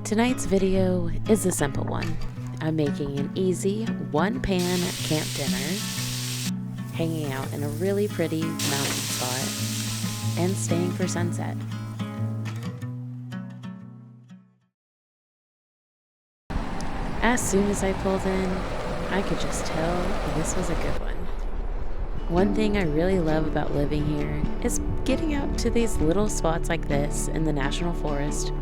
Tonight's video is a simple one. I'm making an easy one-pan camp dinner, hanging out in a really pretty mountain spot, and staying for sunset. As soon as I pulled in, I could just tell this was a good one. One thing I really love about living here is getting out to these little spots like this in the national forest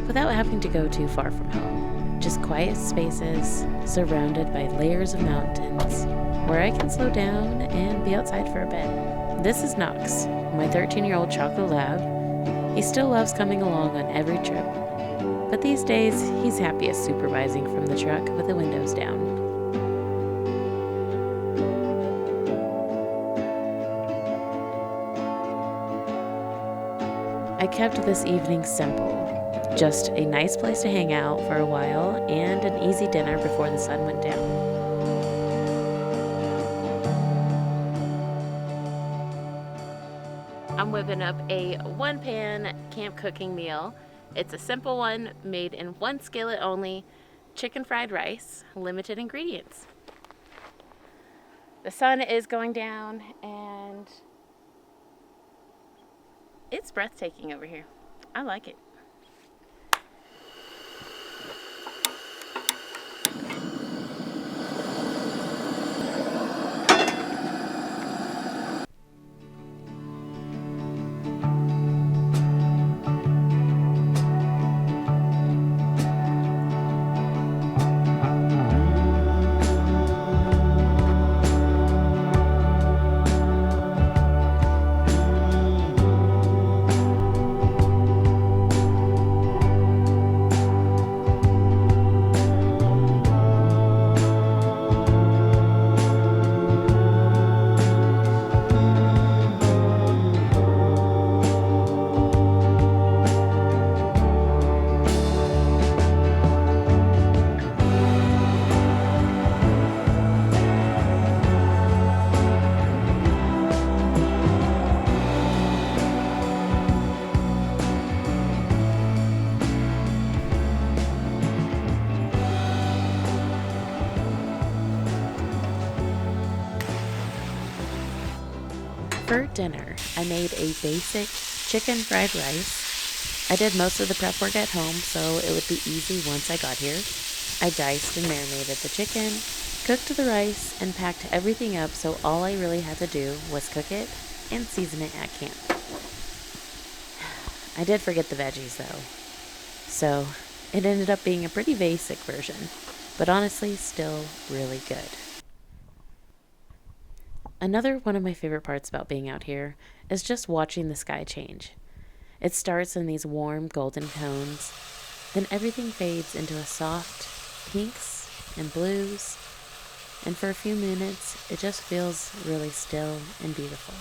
without having to go too far from home. Just quiet spaces surrounded by layers of mountains where I can slow down and be outside for a bit. This is Knox, my 13-year-old chocolate lab. He still loves coming along on every trip, but these days he's happiest supervising from the truck with the windows down. I kept this evening simple. Just a nice place to hang out for a while and an easy dinner before the sun went down. I'm whipping up a one-pan camp cooking meal. It's a simple one made in one skillet only, chicken fried rice, limited ingredients. The sun is going down and it's breathtaking over here. I like it. For dinner, I made a basic chicken fried rice. I did most of the prep work at home, so it would be easy once I got here. I diced and marinated the chicken, cooked the rice, and packed everything up so all I really had to do was cook it and season it at camp. I did forget the veggies though, so it ended up being a pretty basic version, but honestly still really good. Another one of my favorite parts about being out here is just watching the sky change. It starts in these warm golden tones, then everything fades into a soft pinks and blues, and for a few minutes it just feels really still and beautiful.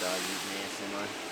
Dog eating ASMR.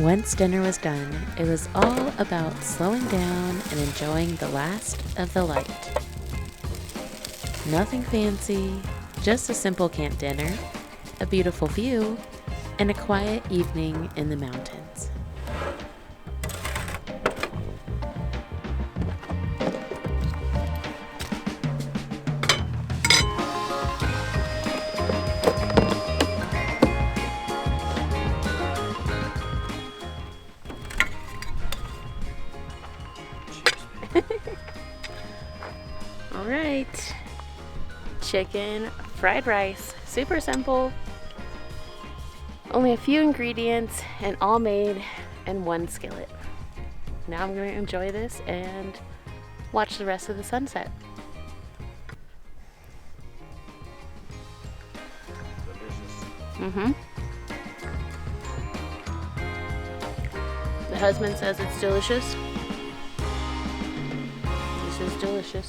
Once dinner was done, it was all about slowing down and enjoying the last of the light. Nothing fancy, just a simple camp dinner, a beautiful view, and a quiet evening in the mountains. All right, chicken fried rice, super simple, only a few ingredients and all made in one skillet. Now I'm going to enjoy this and watch the rest of the sunset. Delicious. The husband says it's delicious. This is delicious.